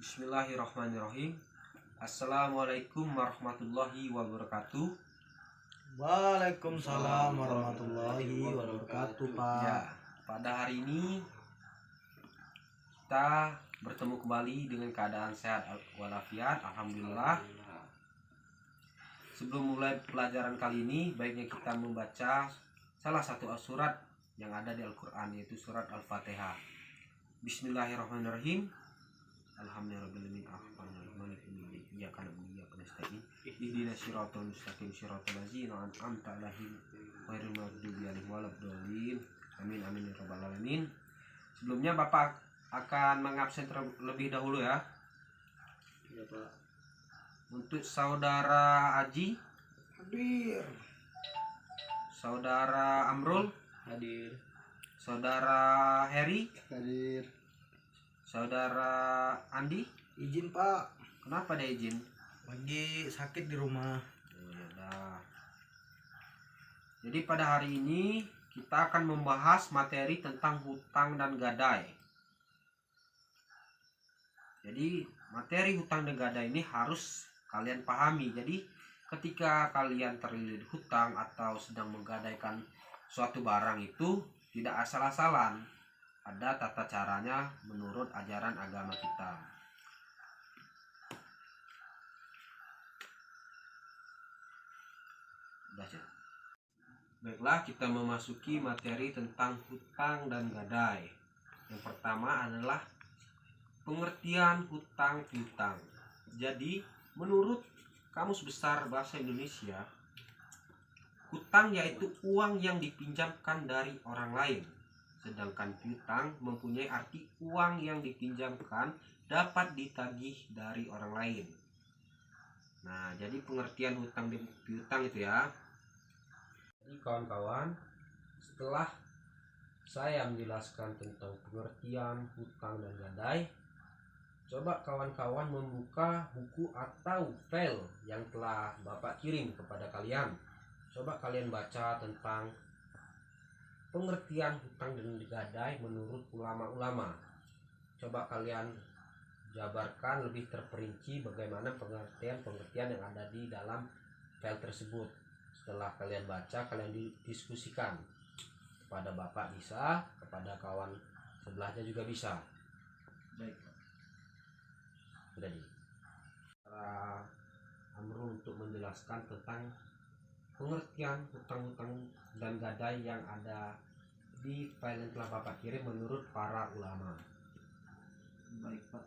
Bismillahirrahmanirrahim. Assalamualaikum warahmatullahi wabarakatuh. Waalaikumsalam warahmatullahi wabarakatuh, Pak. Ya, pada hari ini kita bertemu kembali dengan keadaan sehat walafiat, alhamdulillah. Sebelum mulai pelajaran kali ini, baiknya kita membaca salah satu surat yang ada di Al-Quran, yaitu surat Al-Fatihah. Bismillahirrahmanirrahim. Alhamdulillahirabbil alamin. Iyyaka na'budu wa iyyaka nasta'in. Ihdinas siratal mustaqim siratal ladzina an'amta 'alaihim ghairil maghdubi 'alaihim waladdallin. Amin amin ya rabbal alamin. Sebelumnya Bapak akan mengabsen terlebih dahulu ya. Iya, Pak. Untuk saudara Aji, Hadir. saudara Amrul, Hadir. saudara Heri, Hadir. saudara Andi. Izin, Pak. Kenapa dia izin? Lagi sakit di rumah. Ya udah. Jadi pada hari ini kita akan membahas materi tentang hutang dan gadai. Jadi materi hutang dan gadai ini harus kalian pahami. Jadi ketika kalian terlilit hutang atau sedang menggadaikan suatu barang itu tidak asal-asalan. Ada tata caranya menurut ajaran agama kita. Udah ya. Baiklah, kita memasuki materi tentang hutang dan gadai. Yang pertama adalah pengertian hutang piutang. Jadi, menurut Kamus Besar Bahasa Indonesia, hutang yaitu uang yang dipinjamkan dari orang lain. Sedangkan piutang mempunyai arti uang yang dipinjamkan dapat ditagih dari orang lain. Nah, jadi pengertian hutang dan piutang itu ya. Jadi kawan-kawan, setelah saya menjelaskan tentang pengertian hutang dan gadai, coba kawan-kawan membuka buku atau file yang telah Bapak kirim kepada kalian. Coba kalian baca tentang pengertian hutang dan gadai menurut ulama-ulama. Coba kalian jabarkan lebih terperinci bagaimana pengertian-pengertian yang ada di dalam file tersebut. Setelah kalian baca, kalian didiskusikan. Kepada Bapak bisa, kepada kawan sebelahnya juga bisa. Baik. Jadi, para Amrul untuk menjelaskan tentang pengertian hutang-hutang dan gadai yang ada di file yang telah Bapak kirim menurut para ulama. Baik, Pak.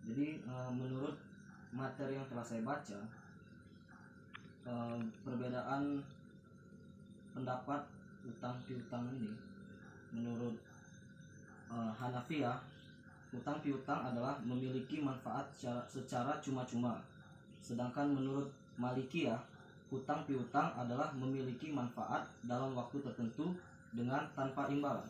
Jadi menurut materi yang telah saya baca, perbedaan pendapat hutang piutang ini menurut Hanafiyah, hutang piutang adalah memiliki manfaat secara cuma-cuma. Sedangkan menurut Malikiyah, hutang piutang adalah memiliki manfaat dalam waktu tertentu dengan tanpa imbalan.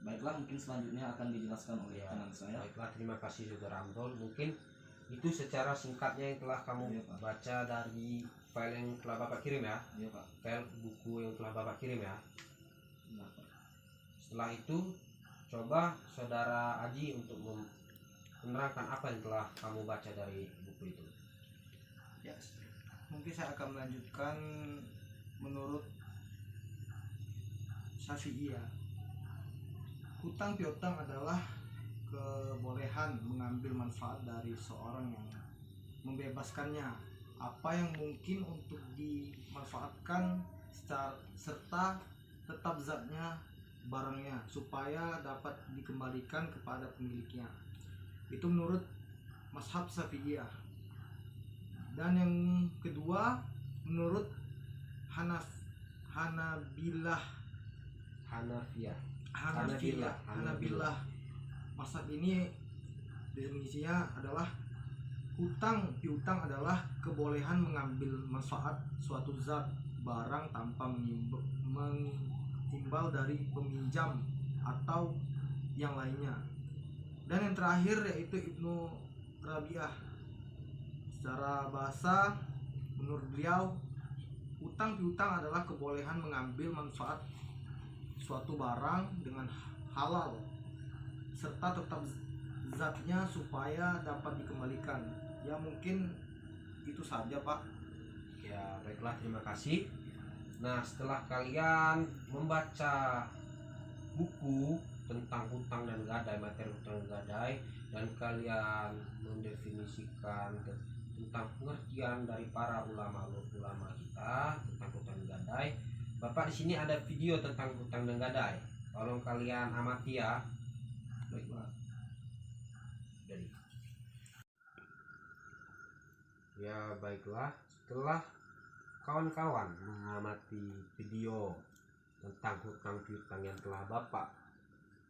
Baiklah, mungkin selanjutnya akan dijelaskan oleh teman saya. Baiklah, terima kasih saudara Amrul. Mungkin itu secara singkatnya yang telah kamu baca dari file yang telah Bapak kirim ya. Iya, Pak. File buku yang telah Bapak kirim ya. Nah, Pak. Setelah itu coba saudara Aji untuk menerangkan apa yang telah kamu baca dari buku itu. Ya, mungkin saya akan melanjutkan menurut Syafi'iyah. Hutang piutang adalah kebolehan mengambil manfaat dari seorang yang membebaskannya, apa yang mungkin untuk dimanfaatkan serta tetap zatnya barangnya supaya dapat dikembalikan kepada pemiliknya. Itu menurut mazhab Syafi'iyah. Dan yang kedua menurut Hanabilah. Mazhab ini definisinya adalah hutang piutang adalah kebolehan mengambil manfaat suatu zat barang tanpa mengimbal dari peminjam atau yang lainnya. Dan yang terakhir yaitu Ibnu Rabi'ah. Secara bahasa, menurut beliau, hutang piutang adalah kebolehan mengambil manfaat suatu barang dengan halal serta tetap zatnya supaya dapat dikembalikan. Ya mungkin itu saja Pak. Ya baiklah, terima kasih. Nah, setelah kalian membaca buku tentang hutang dan gadai, materi hutang dan gadai, dan kalian mendefinisikan tentang pengertian dari para ulama kita tentang hutang dan gadai, Bapak di sini ada video tentang hutang dan gadai. Tolong kalian amati ya. Baiklah. Jadi. Ya baiklah, setelah kawan-kawan mengamati video tentang hutang piutang yang telah Bapak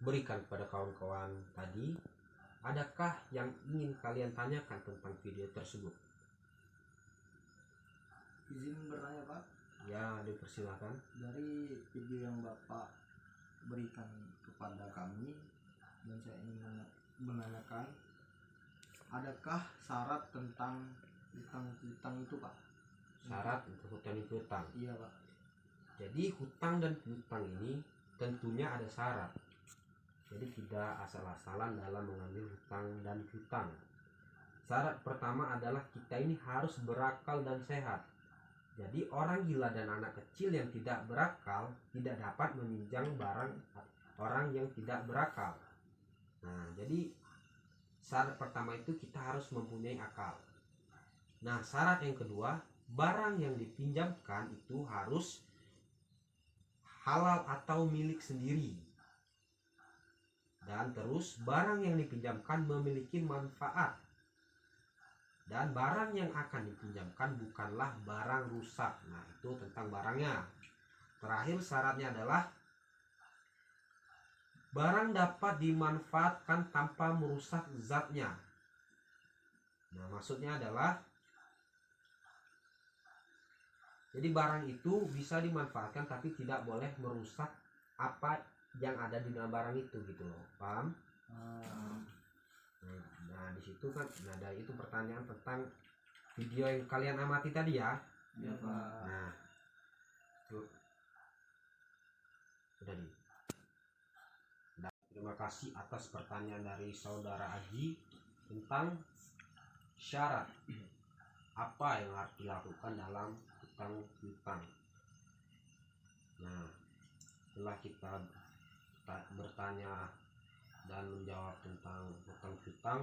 berikan kepada kawan-kawan tadi, adakah yang ingin kalian tanyakan tentang video tersebut? Izin bertanya Pak, Ya, dipersilakan. dari video yang Bapak berikan kepada kami, dan saya ingin menanyakan, adakah syarat tentang hutang itu Pak? Syarat untuk hutang piutang. Iya Pak. Jadi hutang dan piutang ini tentunya ada syarat. Jadi tidak asal-asalan dalam mengambil hutang dan piutang. Syarat pertama adalah kita ini harus berakal dan sehat. Jadi orang gila dan anak kecil yang tidak berakal tidak dapat meminjam barang orang yang tidak berakal. Nah, jadi syarat pertama itu kita harus mempunyai akal. Nah, syarat yang kedua, barang yang dipinjamkan itu harus halal atau milik sendiri. Dan terus barang yang dipinjamkan memiliki manfaat. Dan barang yang akan dipinjamkan bukanlah barang rusak. Nah, itu tentang barangnya. Terakhir syaratnya adalah barang dapat dimanfaatkan tanpa merusak zatnya. Nah, maksudnya adalah jadi barang itu bisa dimanfaatkan tapi tidak boleh merusak apa yang ada di dalam barang itu gitu loh. Paham? Nah, di situ kan dari itu pertanyaan tentang video yang kalian amati tadi ya. Ya Pak. Nah, itu sudah di. Nah, terima kasih atas pertanyaan dari saudara Aji tentang syarat apa yang harus dilakukan dalam hutang piutang. Nah, setelah kita bertanya dan menjawab tentang hutang piutang,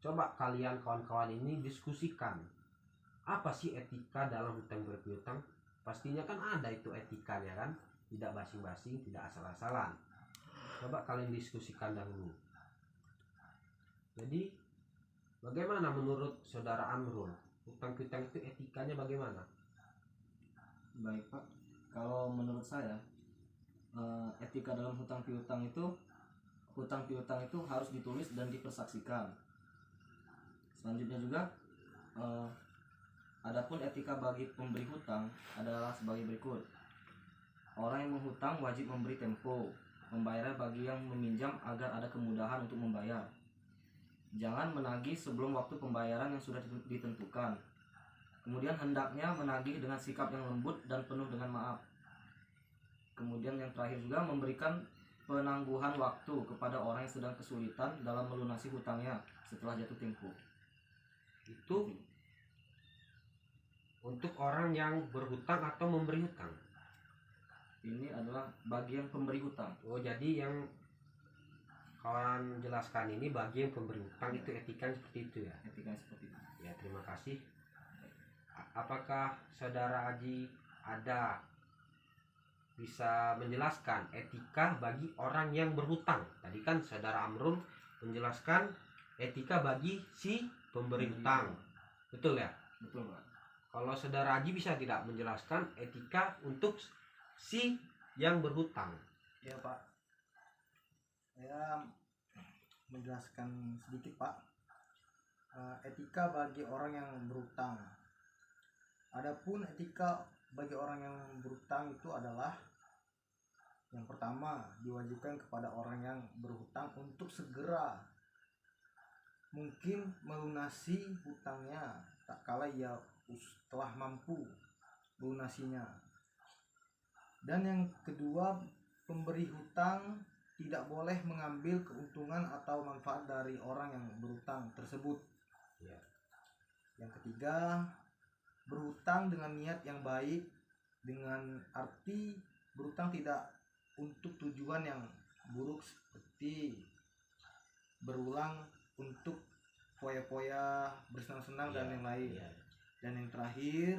coba kalian kawan-kawan ini diskusikan apa sih etika dalam hutang berpiutang. Pastinya kan ada itu etikanya kan, tidak basing-basing, tidak asal-asalan. Coba kalian diskusikan dahulu. Jadi bagaimana menurut saudara Amrul, hutang piutang itu etikanya bagaimana? Baik Pak, kalau menurut saya etika dalam hutang piutang itu harus ditulis dan dipersaksikan. Selanjutnya juga adapun etika bagi pemberi hutang adalah sebagai berikut. Orang yang menghutang wajib memberi tempo membayarnya bagi yang meminjam agar ada kemudahan untuk membayar. Jangan menagih sebelum waktu pembayaran yang sudah ditentukan. Kemudian hendaknya menagih dengan sikap yang lembut dan penuh dengan maaf. Kemudian yang terakhir juga memberikan penangguhan waktu kepada orang yang sedang kesulitan dalam melunasi hutangnya setelah jatuh tempo. Itu untuk orang yang berhutang atau memberi hutang. Ini adalah bagian pemberi hutang. Oh, jadi yang kawan jelaskan ini bagi yang pemberi hutang itu etikanya seperti itu ya. Etika seperti itu. Ya, terima kasih. Apakah saudara Aji ada bisa menjelaskan etika bagi orang yang berhutang? Tadi kan saudara Amrul menjelaskan etika bagi si pemberi hutang. Betul ya? Betul Pak. Kalau saudara Aji bisa tidak menjelaskan etika untuk si yang berhutang? Ya Pak, saya menjelaskan sedikit Pak. Etika bagi orang yang berhutang. Adapun etika bagi orang yang berhutang itu adalah yang pertama, diwajibkan kepada orang yang berhutang untuk segera mungkin melunasi hutangnya tak kala ia telah mampu melunasinya. Dan yang kedua, pemberi hutang tidak boleh mengambil keuntungan atau manfaat dari orang yang berhutang tersebut. Ya. Yang ketiga, berhutang dengan niat yang baik, dengan arti berhutang tidak untuk tujuan yang buruk seperti berulang untuk foya-foya, bersenang-senang dan yang lain. Ya. Dan yang terakhir,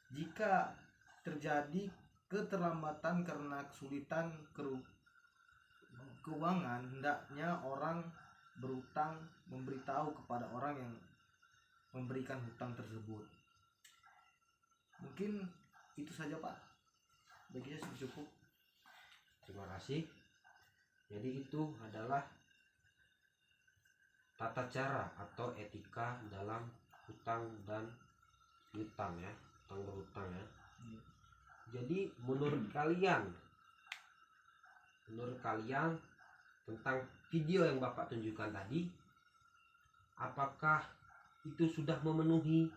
jika terjadi keterlambatan karena kesulitan keuangan, hendaknya orang berhutang memberitahu kepada orang yang memberikan hutang tersebut. Mungkin itu saja Pak, baginya sudah cukup. Terima kasih. Jadi itu adalah tata cara atau etika dalam hutang dan piutang ya, hutang berhutang ya. Jadi menurut kalian tentang video yang Bapak tunjukkan tadi, apakah itu sudah memenuhi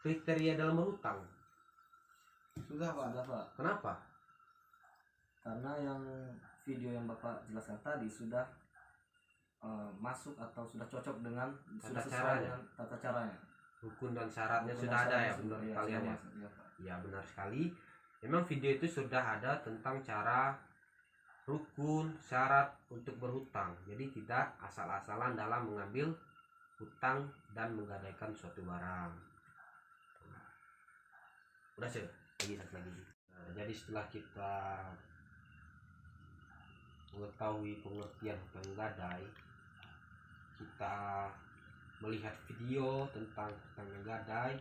kriteria dalam berhutang? Sudah Pak. Sudah Pak, Kenapa? karena yang video yang Bapak jelaskan tadi sudah masuk atau sudah cocok dengan Tata sudah sesuai caranya. dengan tata caranya. Rukun dan syaratnya Rukun sudah dan ada ya, syaratnya menurut sudah- kalian sudah ya? masuk, iya, Pak. Ya benar sekali. Memang video itu sudah ada tentang cara rukun syarat untuk berhutang. Jadi tidak asal-asalan dalam mengambil hutang dan menggadaikan suatu barang. Udah sih, satu lagi. Nah, jadi setelah kita mengetahui pengertian hutang gadai, kita melihat video tentang hutang gadai,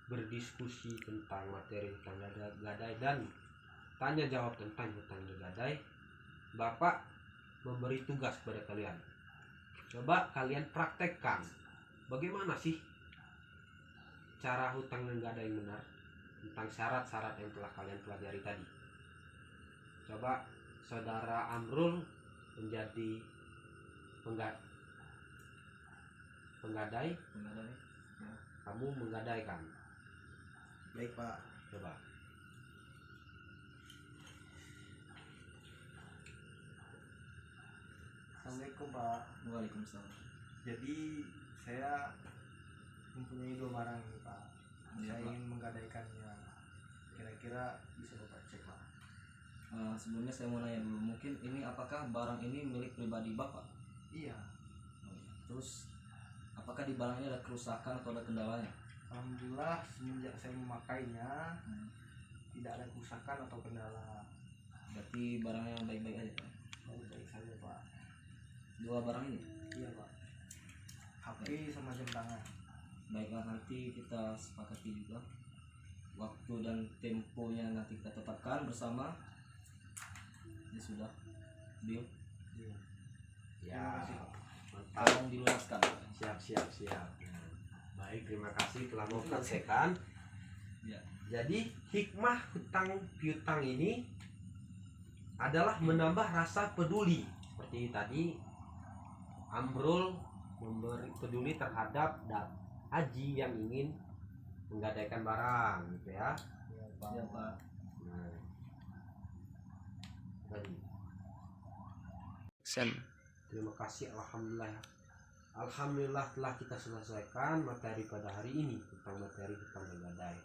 berdiskusi tentang materi hutang gadai dan tanya jawab tentang hutang gadai. Bapak memberi tugas kepada kalian. Coba kalian praktekkan bagaimana sih cara hutang gadai yang benar, tentang syarat-syarat yang telah kalian pelajari tadi. Coba saudara Amrul menjadi penggadai, Penggadai, ya. kamu menggadaikan. Baik Pak. Coba. Assalamualaikum Pak. Waalaikumsalam. Jadi saya mempunyai 2 barang ini Pak. Iya, Saya Pak. ingin menggadaikannya. Kira-kira bisa Bapak cek Pak? Sebelumnya saya mau nanya dulu, mungkin ini apakah barang ini milik pribadi Bapak? Iya. Terus apakah di barang ini ada kerusakan atau ada kendalanya? Alhamdulillah semenjak saya memakainya tidak ada kerusakan atau kendala. Berarti barangnya baik-baik aja Pak. Baik-baik saja Pak. 2 barang ini? Iya Pak. HP sama jam tangan. Baiklah, nanti kita sepakati juga waktu dan temponya, nanti kita tetapkan bersama. Ini sudah deal. Iya. Ya, Terima kasih, Pak. mantap. Tolong dilunaskan. Siap. Nah, baik, terima kasih telah mempraktekkan. Ya. Jadi hikmah hutang piutang ini adalah menambah rasa peduli. Seperti tadi Amrul memberi peduli terhadap Haji yang ingin menggadaikan barang gitu ya. Iya Pak. Ya Pak. Nah, tadi. Terima kasih, Alhamdulillah telah kita selesaikan materi pada hari ini tentang materi hutang gadai.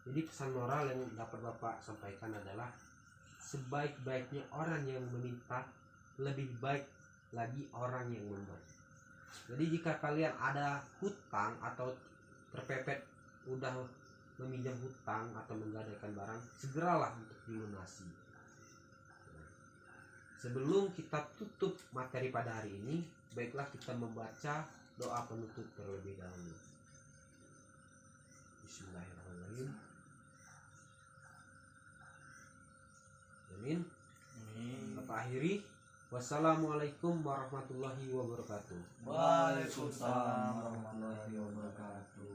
Jadi pesan moral yang dapat Bapak sampaikan adalah sebaik-baiknya orang yang meminta, lebih baik lagi orang yang memberi. Jadi jika kalian ada hutang atau terpepet udah meminjam hutang atau menggadaikan barang, segeralah untuk dilunasi. Sebelum kita tutup materi pada hari ini, baiklah kita membaca doa penutup terlebih dahulu. Bismillahirrahmanirrahim. Amin. Bapak akhiri. Wassalamualaikum warahmatullahi wabarakatuh. Waalaikumsalam warahmatullahi wabarakatuh.